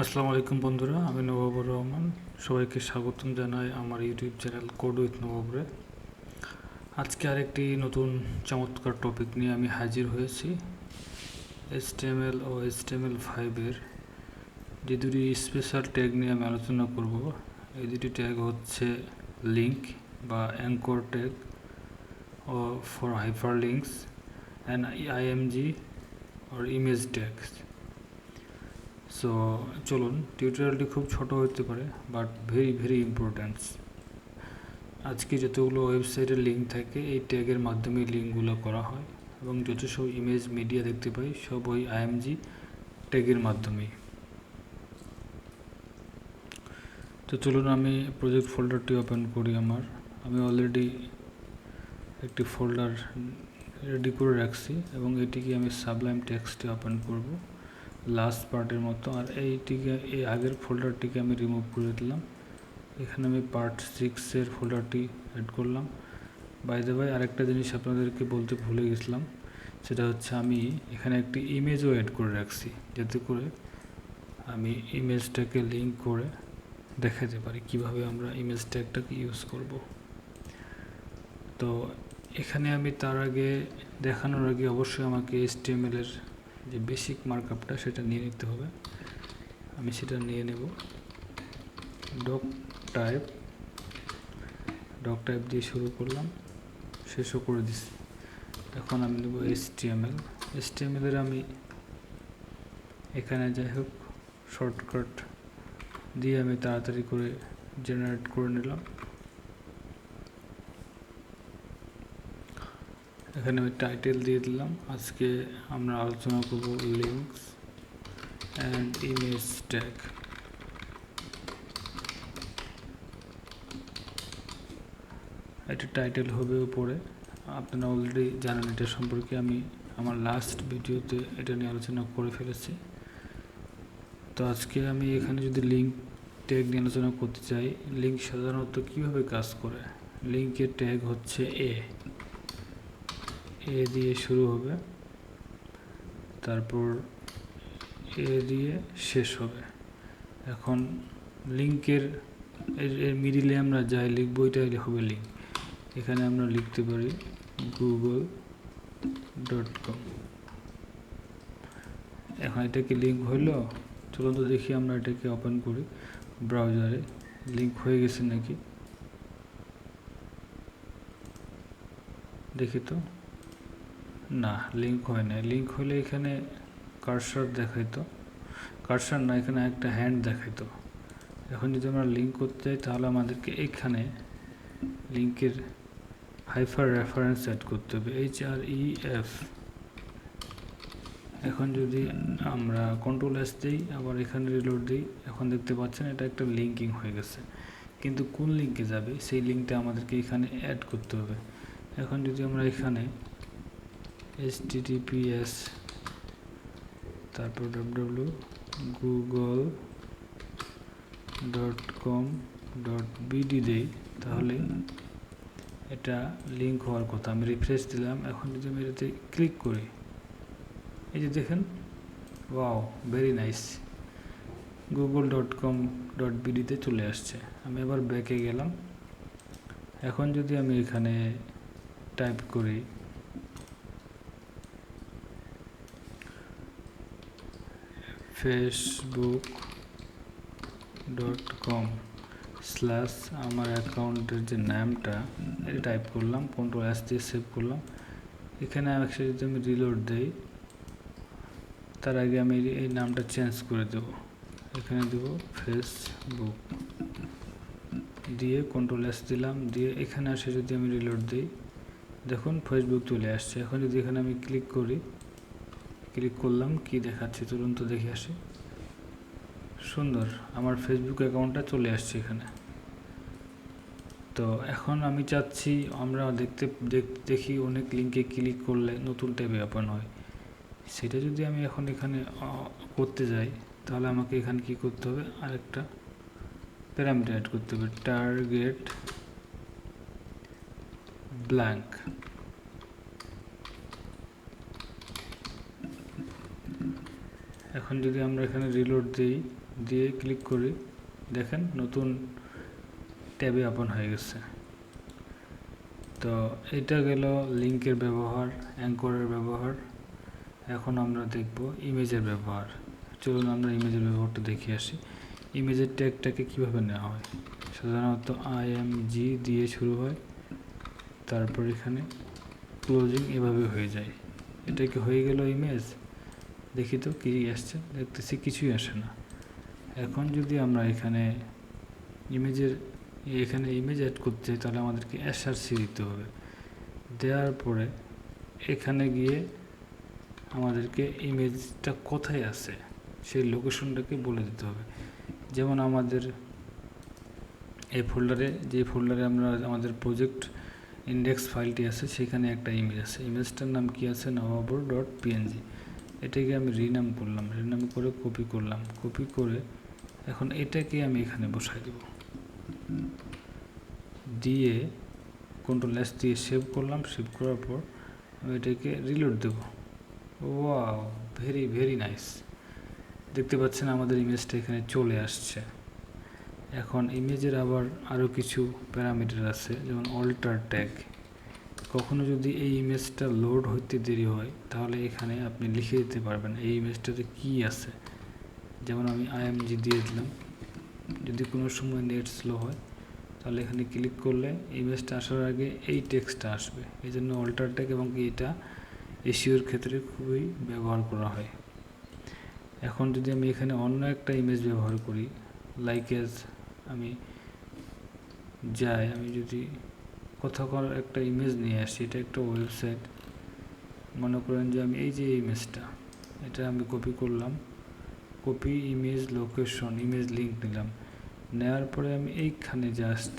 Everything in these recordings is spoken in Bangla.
আসসালামু আলাইকুম বন্ধুরা, আমি নবাবুর রহমান। সবাইকে স্বাগতম জানাই আমার ইউটিউব চ্যানেল কোড উইথ নবাবরে। আজকে আরেকটি নতুন চমৎকার টপিক নিয়ে আমি হাজির হয়েছি। HTML ও HTML5-এর যে দুটি স্পেশাল ট্যাগ নিয়ে আমি আলোচনা করব। এই দুটি ট্যাগ হচ্ছে লিঙ্ক বা অ্যাঙ্কর ট্যাগ ও for hyperlinks and IMG or image tags. So চলুন, টিউটোরিয়ালটি খুব ছোট হতে পারে বাট ভেরি ইম্পর্ট্যান্ট। আজকে যতগুলো ওয়েবসাইটের লিঙ্ক থাকে এই ট্যাগের মাধ্যমে লিঙ্কগুলো করা হয় এবং যত সব ইমেজ মিডিয়া দেখতে পাই সব ওই IMG ট্যাগের মাধ্যমেই। তো চলুন আমি প্রজেক্ট ফোল্ডারটি ওপেন করি। আমি অলরেডি একটি ফোল্ডার রেডি করে রাখছি এবং এটিকে আমি সাবলাইম টেক্সটে ওপেন করব লাস্ট পার্টের মতো। আর এই আগের ফোল্ডারটিকে আমি রিমুভ করে দিলাম। এখানে আমি পার্ট 6-এর ফোল্ডারটি অ্যাড করলাম। বাই দ্য ওয়ে, আরেকটা জিনিস আপনাদেরকে বলতে ভুলে গেছিলাম, সেটা হচ্ছে আমি এখানে একটি ইমেজও অ্যাড করে রাখছি, যাতে করে আমি ইমেজটাকে লিঙ্ক করে দেখাতে পারি কিভাবে আমরা ইমেজ ট্যাগটাকে ইউজ করব। তো এখানে আমি দেখানোর আগে অবশ্যই আমাকে HTML-এর যে বেসিক মার্কআপটা সেটা নিয়ে নিতে হবে। আমি সেটা নিয়ে নেব। ডক টাইপ দিয়ে শুরু করলাম, শেষও করে দিচ্ছি। এখন আমি নেব HTML-এর আমি এখানে যাই হোক শর্টকাট দিয়ে আমি তাড়াতাড়ি করে জেনারেট করে নিলাম। এখানে আমি টাইটেল দিয়ে দিলাম, আজকে আমরা আলোচনা করব লিঙ্কস অ্যান্ড ইমেজ ট্যাগ। এটা টাইটেল হবে উপরে। আপনারা অলরেডি জানেন এটা সম্পর্কে, আমি আমার লাস্ট ভিডিওতে এটা নিয়ে আলোচনা করে ফেলেছি। তো আজকে আমি এখানে যদি লিঙ্ক ট্যাগ নিয়ে আলোচনা করতে চাই, লিঙ্ক সাধারণত কীভাবে কাজ করে। লিঙ্কের ট্যাগ হচ্ছে এ দিয়ে শুরু হবে, তারপর এ দিয়ে শেষ হবে। এখন লিঙ্কের এর মিডিলে আমরা যাই লিখবো, এটাই হবে লিঙ্ক। এখানে আমরা লিখতে পারি google.com। এখন এটা কি লিঙ্ক হইল? চলুন তো দেখি, আমরা এটাকে ওপেন করি ব্রাউজারে, লিঙ্ক হয়ে গেছে নাকি দেখি তো। না, লিঙ্ক হয় না। লিঙ্ক হলে এখানে কার্সার দেখাইতো, কার্সার না, এখানে একটা হ্যান্ড দেখাইতো। এখন যদি আমরা লিঙ্ক করতে চাই তাহলে আমাদেরকে এখানে লিঙ্কের হাইপার রেফারেন্স অ্যাড করতে হবে, HREF। এখন যদি আমরা কন্ট্রোল-S দিই, আবার এখানে রিলোড দিই, এখন দেখতে পাচ্ছেন এটা একটা লিঙ্কিং হয়ে গেছে। কিন্তু কোন লিঙ্কে যাবে সেই লিঙ্কটা আমাদেরকে এখানে অ্যাড করতে হবে। এখন যদি আমরা এখানে https তারপর www.google.com.bd দেই, তাহলে এটা লিঙ্ক হওয়ার কথা। আমি রিফ্রেশ দিলাম। এখন যদি আমি এটাতে ক্লিক করি, এই যে দেখেন, ওয়াও, ভেরি নাইস, google.com.bd-তে চলে আসছে। আমি আবার ব্যাকে গেলাম। এখন যদি আমি এখানে টাইপ করি facebook.com/ আমার অ্যাকাউন্টের যে নামটা এটা টাইপ করলাম, কন্ট্রোল-S দিয়ে সেভ করলাম। এখানে একসাথে যদি আমি রিলোড দেই, তার আগে আমি এই নামটা চেঞ্জ করে দেব। এখানে দেব ফেসবুক দিয়ে কন্ট্রোল-S দিলাম, দিয়ে এখানে আসে যদি আমি রিলোড দিই, দেখুন ফেসবুক চলে আসছে। এখন যদি এখানে আমি ক্লিক করলাম, কি দেখাচ্ছে চলুন তো দেখে আসি। সুন্দর, আমার ফেসবুক অ্যাকাউন্টটা চলে আসছে এখানে। তো এখন আমি চাচ্ছি আমরা দেখি অনেক লিঙ্কে ক্লিক করলে নতুন ট্যাবে ওপেন হয়। সেটা যদি আমি এখন এখানে করতে যাই, তাহলে আমাকে এখানে কি করতে হবে, আরেকটা প্যারামিটার অ্যাড করতে হবে, টার্গেট ব্ল্যাঙ্ক। এখন যদি আমরা এখানে রিলোড দিই, দিয়ে ক্লিক করি, দেখেন নতুন ট্যাবে ওপেন হয়ে গেছে। তো এটা গেল লিঙ্কের ব্যবহার, অ্যাঙ্করের ব্যবহার। এখন আমরা দেখব ইমেজের ব্যবহার। চলুন আমরা ইমেজের ব্যবহারটা দেখে আসি। ইমেজের ট্যাগটাকে কীভাবে নেওয়া হয়। সাধারণত img দিয়ে শুরু হয়, তারপর এখানে ক্লোজিং এভাবে হয়ে যায়। এটা কি হয়ে গেল ইমেজ? দেখি তো কী আসছে, দেখতেছি কিছুই আসে না। এখন যদি আমরা এখানে ইমেজ অ্যাড করতে চাই, তাহলে আমাদেরকে src দিতে হবে। দেওয়ার পরে এখানে গিয়ে আমাদেরকে ইমেজটা কোথায় আছে সেই লোকেশনটাকে বলে দিতে হবে। যেমন আমাদের এই ফোল্ডারে, যে ফোল্ডারে আমরা আমাদের প্রজেক্ট ইন্ডেক্স ফাইলটি আছে, সেখানে একটা ইমেজ আছে। ইমেজটার নাম কি আছে? navabur.png। এটাকে আমি রিনাম করলাম, রিনাম করে কপি করলাম। কপি করে এখন এটাকে আমি এখানে বসাই দেব, দিয়ে Ctrl+S দিয়ে সেভ করলাম। সেভ করার পর আমি এটাকে রিলোড দেব। Wow, very very nice. দেখতে পাচ্ছেন আমাদের ইমেজটা এখানে চলে আসছে। এখন ইমেজের আবার আরও কিছু প্যারামিটার আছে, যেমন অল্টার ট্যাগ। কখনো যদি এই ইমেজটা লোড হতে দেরি হয়, তাহলে এখানে আপনি লিখে দিতে পারবেন এই ইমেজটাতে কি আছে। যেমন আমি img দিয়ে দিলাম। যদি কোনো সময় নেট স্লো হয়, তাহলে এখানে ক্লিক করলে ইমেজটা আসার আগে এই টেক্সটটা আসবে। এই জন্য অল্টার ট্যাগ এবং এটা এসইওর ক্ষেত্রে খুবই ব্যবহার করা হয়। এখন যদি আমি এখানে অন্য একটা ইমেজ ব্যবহার করি, লাইক এজ আমি যদি কোথাকার একটা ইমেজ নিয়ে আসি, এটা একটা ওয়েবসাইট। মনে করেন যে আমি এই যে ইমেজটা, এটা আমি কপি করলাম। Copy image location, image link নিলাম। নেওয়ার পরে আমি এইখানে জাস্ট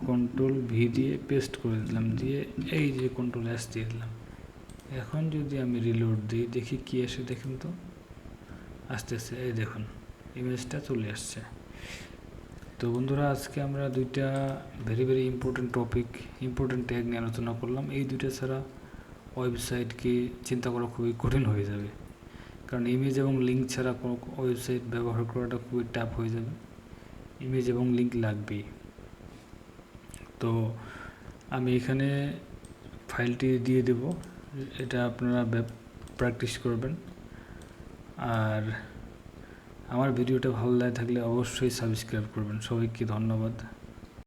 Ctrl+V দিয়ে পেস্ট করে দিলাম, দিয়ে এই যে Ctrl+S দিয়ে দিলাম। এখন যদি আমি রিলোড দিই, দেখি কি আসে। দেখেন তো, আসতেছে, এই দেখুন ইমেজটা চলে আসছে। তো বন্ধুরা, আজকে আমরা দুইটা ভেরি ভেরি ইম্পর্টেন্ট ট্যাগ নিয়ে আলোচনা করলাম। এই দুইটা ছাড়া ওয়েবসাইটকে চিন্তা করা খুবই কঠিন হয়ে যাবে, কারণ ইমেজ এবং লিঙ্ক ছাড়া কোনো ওয়েবসাইট ব্যবহার করাটা খুবই টাফ হয়ে যাবে। ইমেজ এবং লিঙ্ক লাগবেই। তো আমি এখানে ফাইলটি দিয়ে দেব, এটা আপনারা প্র্যাকটিস করবেন। আর আমার ভিডিওটা ভালো লাগে থাকলে অবশ্যই সাবস্ক্রাইব করবেন। সবাইকে ধন্যবাদ।